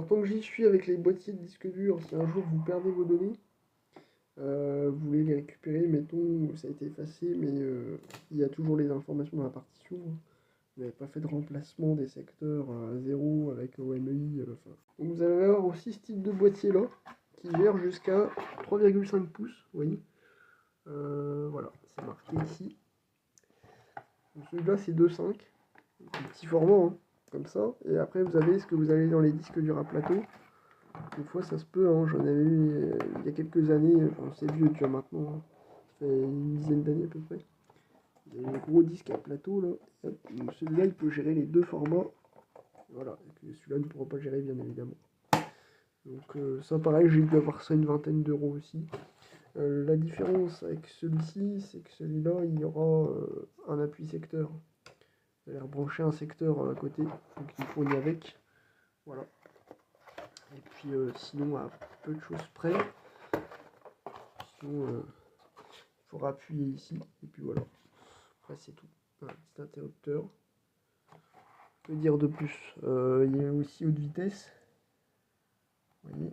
Alors tant que j'y suis avec les boîtiers de disque dur, si un jour vous perdez vos données, vous voulez les récupérer, mettons, ça a été effacé, mais il y a toujours les informations dans la partition. Vous n'avez pas fait de remplacement des secteurs à 0 avec OMEI. Enfin. Donc vous allez avoir aussi ce type de boîtier là, qui gère jusqu'à 3,5 pouces, vous voyez. Voilà, c'est marqué ici. Donc celui-là c'est 2,5, un petit format, hein, comme ça. Et après vous avez ce que vous avez dans les disques durs à plateau. Des fois ça se peut, hein, j'en avais eu il y a quelques années, enfin, c'est vieux déjà maintenant, hein. Ça fait une dizaine d'années à peu près. Il y a un gros disque à plateau là. Celui-là il peut gérer les deux formats. Voilà, celui-là ne pourra pas gérer bien évidemment. Donc ça pareil, j'ai dû avoir ça une vingtaine d'euros aussi. La différence avec celui-ci, c'est que celui-là, il y aura un appui secteur. Vous allez rebrancher un secteur à côté, donc il fournit avec. Voilà. Et puis sinon, à peu de choses près, sinon il faudra appuyer ici, et puis voilà. Après c'est tout. Un petit interrupteur. Que dire de plus? Il y a aussi haute vitesse. Vous voyez.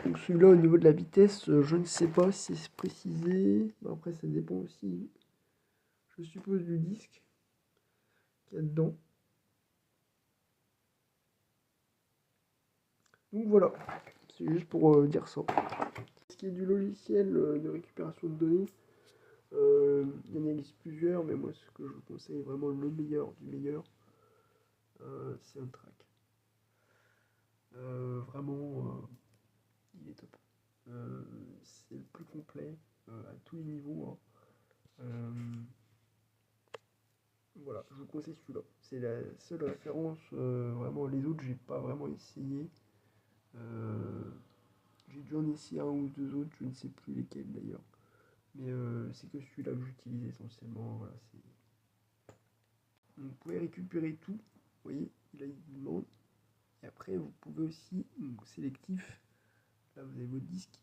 Donc celui-là au niveau de la vitesse, je ne sais pas si c'est précisé. Bon, après ça dépend aussi, je suppose, du disque qu'il y a dedans. Donc voilà, c'est juste pour dire ça. Ce qui est du logiciel de récupération de données, il y en existe plusieurs, mais moi ce que je vous conseille vraiment le meilleur du meilleur, c'est un track. Vraiment, il est top. C'est le plus complet à tous les niveaux, hein. Voilà, je vous conseille celui-là. C'est la seule référence. Vraiment, les autres, j'ai pas vraiment essayé. J'ai dû en essayer un ou deux autres, je ne sais plus lesquels d'ailleurs. Mais c'est que celui-là que j'utilise essentiellement. Voilà, vous pouvez récupérer tout. Vous voyez, là il vous demande. Et après, vous pouvez aussi, sélectif. Là, vous avez votre disque.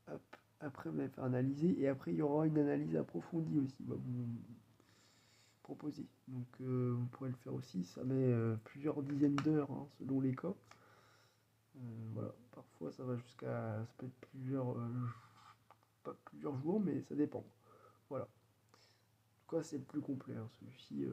Hop. Après, vous allez faire analyser. Et après, il y aura une analyse approfondie aussi. Bah, vous proposer. Donc, vous pourrez le faire aussi. Ça met plusieurs dizaines d'heures, hein, selon les cas. Voilà. Parfois, ça va jusqu'à. Ça peut être plusieurs. Pas plusieurs jours, mais ça dépend. Voilà. En tout cas, c'est le plus complet, hein, celui-ci.